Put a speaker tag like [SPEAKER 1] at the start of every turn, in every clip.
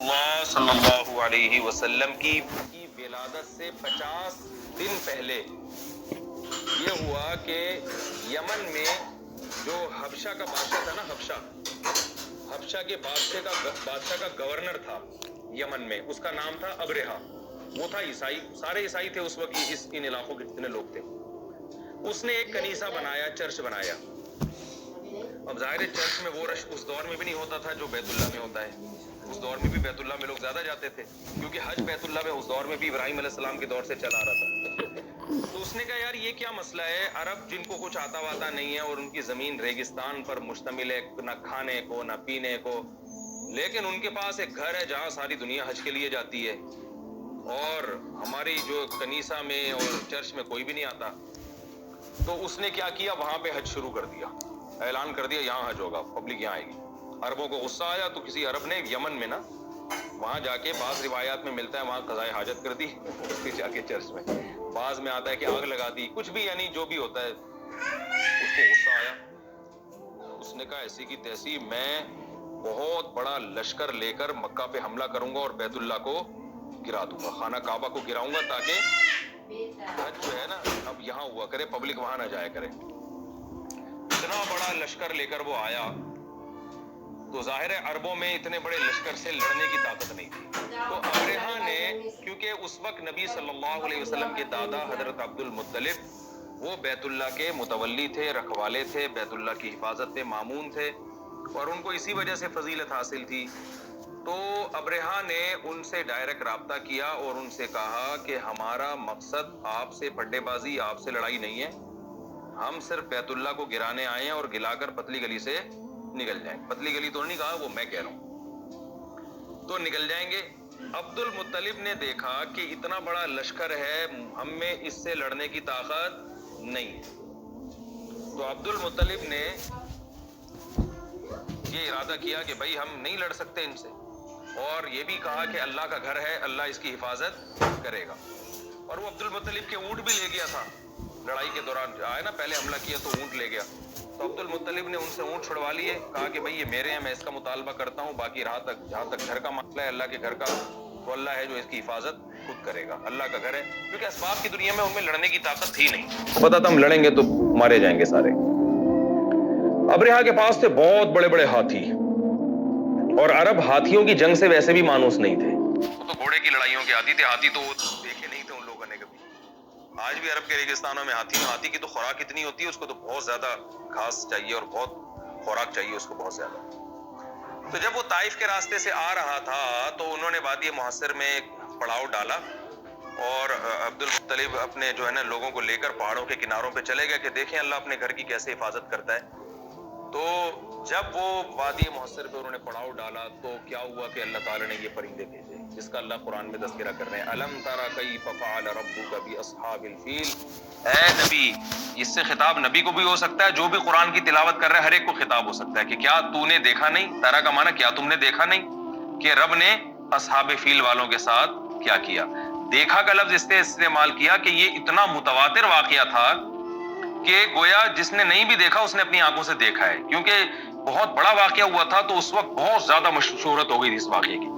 [SPEAKER 1] اللہ صلی اللہ علیہ وسلم کی ولادت سے 50 دن پہلے یہ ہوا کہ یمن میں جو حبشہ کا بادشاہ تھا نا، حبشہ کے بادشاہ کا گورنر تھا یمن میں، اس کا نام تھا ابرہہ. وہ تھا عیسائی، سارے عیسائی تھے اس وقت، ان علاقوں کے جتنے لوگ تھے. اس نے ایک کنیسہ بنایا، چرچ بنایا. اب ظاہر ہے چرچ میں وہ رش اس دور میں بھی نہیں ہوتا تھا جو بیت اللہ میں ہوتا ہے. اس دور میں بھی بیت اللہ میں لوگ زیادہ جاتے تھے، کیونکہ حج بیت اللہ میں اس دور میں بھی ابراہیم علیہ السلام کے دور سے چلا آ رہا تھا. تو اس نے کہا یار یہ کیا مسئلہ ہے، عرب جن کو کچھ آتا واتا نہیں ہے اور ان کی زمین ریگستان پر مشتمل ہے، نہ کھانے کو نہ پینے کو، لیکن ان کے پاس ایک گھر ہے جہاں ساری دنیا حج کے لیے جاتی ہے، اور ہماری جو کنیسہ میں اور چرچ میں کوئی بھی نہیں آتا. تو اس نے کیا کیا، وہاں پہ حج شروع کر دیا، اعلان کر دیا یہاں حج ہوگا، پبلک یہاں آئے گی. عربوں کو غصہ آیا تو کسی عرب نے یمن میں نا وہاں جا کے، بعض روایات میں ملتا ہے وہاں قضائے حاجت کر دی پھر جا کے چرچ میں، بعض میں آتا ہے کہ آگ لگا دی، کچھ بھی، یعنی جو بھی ہوتا ہے. اس کو غصہ آیا، اس نے کہا ایسی کی تیسی میں بہت بڑا لشکر لے کر مکہ پہ حملہ کروں گا اور بیت اللہ کو گرا دوں گا، خانہ کعبہ کو گراؤں گا، تاکہ حج جو ہے نا اب یہاں ہوا کرے، پبلک وہاں نہ جایا کرے. اتنا بڑا لشکر لے کر وہ آیا تو ظاہر ہے عربوں میں اتنے بڑے لشکر سے لڑنے کی طاقت نہیں تھی. تو ابرہہ نے، کیونکہ اس وقت نبی صلی اللہ علیہ وسلم کے دادا حضرت عبد المطلب وہ بیت اللہ کے متولی تھے، رکھوالے تھے، بیت اللہ کی حفاظت تھے، مامون تھے، اور ان کو اسی وجہ سے فضیلت حاصل تھی. تو ابرہہ نے ان سے ڈائریکٹ رابطہ کیا اور ان سے کہا کہ ہمارا مقصد آپ سے پڈے بازی، آپ سے لڑائی نہیں ہے، ہم صرف بیت اللہ کو گرانے آئے ہیں اور گلا کر پتلی گلی سے نکل جائیں. پتلی گلی تو نہیں کہا، وہ میں کہہ رہا ہوں، تو نکل جائیں گے. عبد المطلب نے دیکھا کہ اتنا بڑا لشکر ہے، ہم میں اس سے لڑنے کی طاقت نہیں ہے. تو عبد المطلب نے یہ ارادہ کیا کہ بھائی ہم نہیں لڑ سکتے ان سے، اور یہ بھی کہا کہ اللہ کا گھر ہے، اللہ اس کی حفاظت کرے گا. اور وہ عبد المطلب کے اونٹ بھی لے گیا تھا، لڑائی کے دوران آئے نا پہلے حملہ کیا تو اونٹ لے گیا. تو عبد المطلب نے ان سے اونٹ چھڑوا لیے، کہا کہ بھائی یہ میرے ہیں، میں اس کا مطالبہ کرتا ہوں، باقی جہاں تک گھر کا مسئلہ ہے، اللہ کے گھر کا، تو اللہ ہے جو اس کی حفاظت خود کرے گا، اللہ کا گھر ہے. کیونکہ اسباب کی دنیا میں ان میں لڑنے کی طاقت تھی نہیں، پتا تھا ہم لڑیں گے تو مارے جائیں گے سارے. ابرہہ کے پاس تھے بہت بڑے بڑے ہاتھی، اور عرب ہاتھیوں کی جنگ سے ویسے بھی مانوس نہیں تھے، وہ تو گھوڑے کی لڑائیوں کے عادی تھے. ہاتھی تو دیکھے نہیں تھے ان لوگوں نے کبھی. آج بھی عرب کے ریگستانوں میں ہاتھی کی تو خوراک اتنی ہوتی ہے، اس کو تو بہت زیادہ گھاس چاہیے اور بہت خوراک چاہیے اس کو بہت زیادہ. تو جب وہ طائف کے راستے سے آ رہا تھا تو انہوں نے وادی محصر میں ایک پڑاؤ ڈالا، اور عبد المطلب اپنے جو ہے نا لوگوں کو لے کر پہاڑوں کے کناروں پہ چلے گئے کہ دیکھیں اللہ اپنے گھر کی کیسے حفاظت کرتا ہے. تو جب وہ وادی محصر پہ انہوں نے پڑاؤ ڈالا تو کیا ہوا کہ اللہ تعالیٰ نے یہ پرندے بھیجے جس کا اللہ قرآن میں تذکرہ کر رہے ہیں، الم تری کیف فعل ربک باصحاب الفیل. اے نبی، اس سے خطاب نبی کو بھی ہو سکتا ہے، جو بھی قرآن کی تلاوت کر رہا ہے ہر ایک کو خطاب ہو سکتا ہے کہ کیا تو نے دیکھا نہیں، ترا کا معنی کیا تم نے دیکھا نہیں کہ رب نے اصحاب فیل والوں کے ساتھ کیا کیا. دیکھا کا لفظ اس نے استعمال کیا کہ یہ اتنا متواتر واقعہ تھا کہ گویا جس نے نہیں بھی دیکھا اس نے اپنی آنکھوں سے دیکھا ہے، کیونکہ بہت بڑا واقعہ ہوا تھا تو اس وقت بہت زیادہ شہرت ہو گئی تھی اس واقعے کی.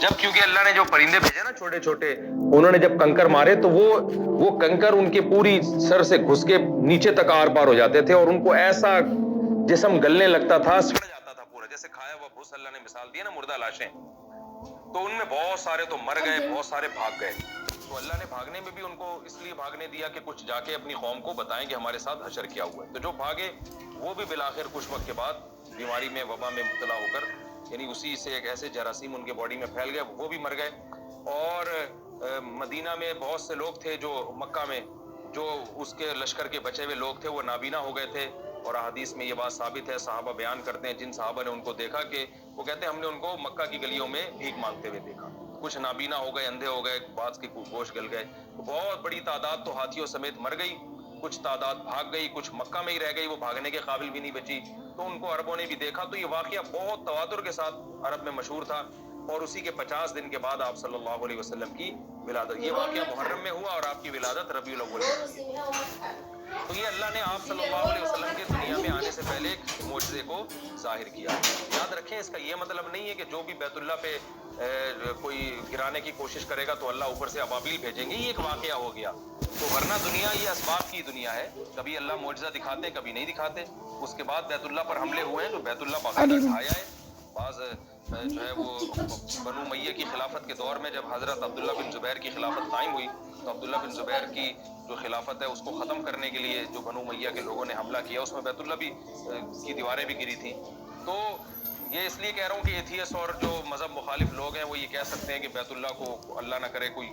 [SPEAKER 1] جب کیونکہ اللہ نے جو پرندے بھیجے نا چھوٹے چھوٹے، انہوں نے جب کنکر مارے تو وہ کنکر ان کے پوری سر سے گھس کے نیچے تک آر پار ہو جاتے تھے، اور ان کو ایسا جسم گلنے لگتا تھا، سڑ جاتا تھا پورا، جیسے کھایا ہوا بھوس اللہ نے مثال دی نا مردہ لاشیں. تو ان میں بہت سارے تو مر گئے، بہت سارے بھاگ گئے. تو اللہ نے بھاگنے میں بھی ان کو اس لیے بھاگنے دیا کہ کچھ جا کے اپنی قوم کو بتائیں کہ ہمارے ساتھ حشر کیا ہوا ہے. تو جو بھاگے وہ بھی بالآخر کچھ وقت کے بعد بیماری میں، وبا میں مبتلا ہو کر، یعنی اسی سے ایک ایسے جراثیم ان کے باڈی میں پھیل گئے، وہ بھی مر گئے. اور مدینہ میں بہت سے لوگ تھے جو مکہ میں جو اس کے لشکر کے بچے ہوئے لوگ تھے وہ نابینا ہو گئے تھے. اور احادیث میں یہ بات ثابت ہے، صحابہ بیان کرتے ہیں جن صحابہ نے ان کو دیکھا کہ وہ کہتے ہیں ہم نے ان کو مکہ کی گلیوں میں بھیک مانگتے ہوئے دیکھا. کچھ نابینا ہو گئے، اندھے ہو گئے، بعض کے گوشت گل گئے. تو بہت بڑی تعداد تو ہاتھیوں سمیت مر گئی، کچھ تعداد بھاگ گئی، کچھ مکہ میں ہی رہ گئی، وہ بھاگنے کے قابل بھی نہیں بچی. تو ان کو عربوں نے بھی دیکھا. تو یہ واقعہ بہت تواتر کے ساتھ عرب میں مشہور تھا. اور اسی کے 50 دن کے بعد آپ صلی اللہ علیہ وسلم کی ولادت. یہ واقعہ محرم میں ہوا اور آپ کی ولادت ربیع الاول میں. تو یہ اللہ نے آپ صلی اللہ علیہ وسلم کے دنیا میں آنے سے پہلے ایک معجزے کو ظاہر کیا. یاد رکھیں اس کا یہ مطلب نہیں ہے کہ جو بھی بیت اللہ پہ کوئی گرانے کی کوشش کرے گا تو اللہ اوپر سے ابابیل بھیجیں گے. یہ ایک واقعہ ہو گیا. تو ورنہ دنیا یہ اسباب کی دنیا ہے. کبھی اللہ معجزہ دکھاتے کبھی نہیں دکھاتے. اس کے بعد بیت اللہ پر حملے ہوئے ہیں تو بیت اللہ باقاعدہ ڈھایا ہے. بعض جو ہے وہ بنو امیہ کی خلافت کے دور میں جب حضرت عبداللہ بن زبیر کی خلافت قائم ہوئی تو عبداللہ بن زبیر کی جو خلافت ہے اس کو ختم کرنے کے لیے جو بنو امیہ کے لوگوں نے حملہ کیا اس میں بیت اللہ بھی کی دیواریں بھی گری تھیں. تو یہ اس لیے کہہ رہا ہوں کہ ایتھیس اور جو مذہب مخالف لوگ ہیں وہ یہ کہہ سکتے ہیں کہ بیت اللہ کو اللہ نہ کرے کوئی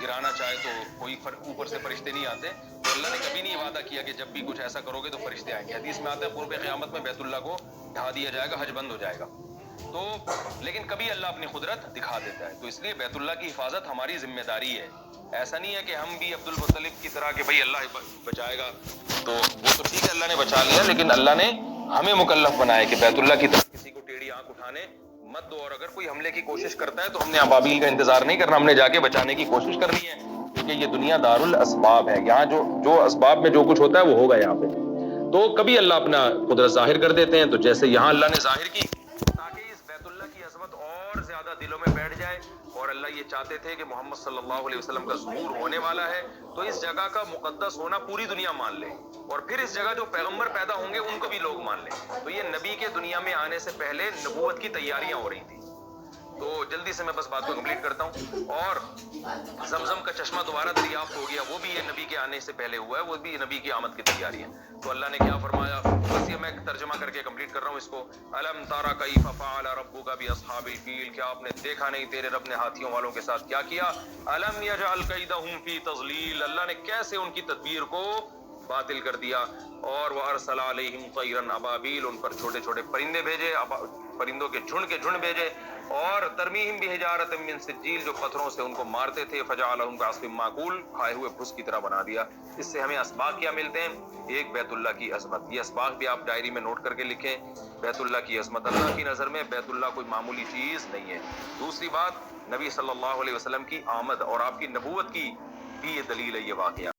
[SPEAKER 1] گرانا چاہے تو کوئی اوپر سے فرشتے نہیں آتے. تو اللہ نے کبھی نہیں وعدہ کیا کہ جب بھی کچھ ایسا کرو گے تو فرشتے آئیں گے. حدیث میں آتا ہے قرب قیامت میں بیت اللہ کو ڈھا دیا جائے گا, حج بند ہو جائے گا. تو لیکن کبھی اللہ اپنی قدرت دکھا دیتا ہے. تو اس لیے بیت اللہ کی حفاظت ہماری ذمہ داری ہے. ایسا نہیں ہے کہ ہم بھی عبد المطلب کی طرح کہ بھائی اللہ بچائے گا تو وہ تو ٹھیک ہے اللہ نے بچا لیا, لیکن اللہ نے ہمیں مکلف بنایا کہ بیت اللہ کی طرف کسی کو ٹیڑھی آنکھ اٹھانے مت دو. اور اگر کوئی حملے کی کوشش کرتا ہے تو ہم نے ابابیل کا انتظار نہیں کرنا, ہم نے جا کے بچانے کی کوشش کرنی ہے. کیونکہ یہ دنیا دار الاسباب ہے. یہاں جو اسباب میں جو کچھ ہوتا ہے وہ ہوگا یہاں پہ. تو کبھی اللہ اپنا قدرت ظاہر کر دیتے ہیں. تو جیسے یہاں اللہ نے ظاہر کی تاکہ اس بیت اللہ کی عظمت اور زیادہ دلوں میں بیٹھ جائے. اور اللہ یہ چاہتے تھے کہ محمد صلی اللہ علیہ وسلم کا ظہور ہونے والا ہے تو اس جگہ کا مقدس ہونا پوری دنیا مان لے, اور پھر اس جگہ جو پیغمبر پیدا ہوں گے ان کو بھی لوگ مان لیں. تو یہ نبی کے دنیا میں آنے سے پہلے نبوت کی تیاریاں ہو رہی تھی. تو جلدی سے میں بس بات کو کمپلیٹ کرتا ہوں. اور زمزم کا چشمہ دوبارہ دریافت ہو گیا, وہ بھی یہ نبی کے آنے سے پہلے ہوا ہے, وہ بھی نبی کی آمد کی تیاری ہے. تو اللہ نے کیا فرمایا, بس یہ میں ترجمہ کر کے کمپلیٹ کر رہا ہوں اس کو. الم تارا کیف فعل ربک باصحاب الفیل, کیا آپ نے دیکھا نہیں تیرے رب نے ہاتھیوں والوں کے ساتھ کیا کیا. الم یجعل کیدہم فی تضلیل, اللہ نے کیسے ان کی تدبیر کو باطل کر دیا. اور وارسل علیہم طیرا ابابیل, ان پر چھوٹے چھوٹے پرندے بھیجے, پرندوں کے جھنڈ بھیجے. اور ترمیہم بحجارۃ من سجیل, جو پتھروں سے ان کو مارتے تھے. فجعلہم کعصف معقول, کھائے ہوئے بھس کی طرح بنا دیا. اس سے ہمیں اسباق کیا ملتے ہیں, ایک بیت اللہ کی عظمت. یہ اسباق بھی آپ ڈائری میں نوٹ کر کے لکھیں. بیت اللہ کی عظمت, اللہ کی نظر میں بیت اللہ کوئی معمولی چیز نہیں ہے. دوسری بات, نبی صلی اللہ علیہ وسلم کی آمد اور آپ کی نبوت کی بھی یہ دلیل ہے یہ واقعہ.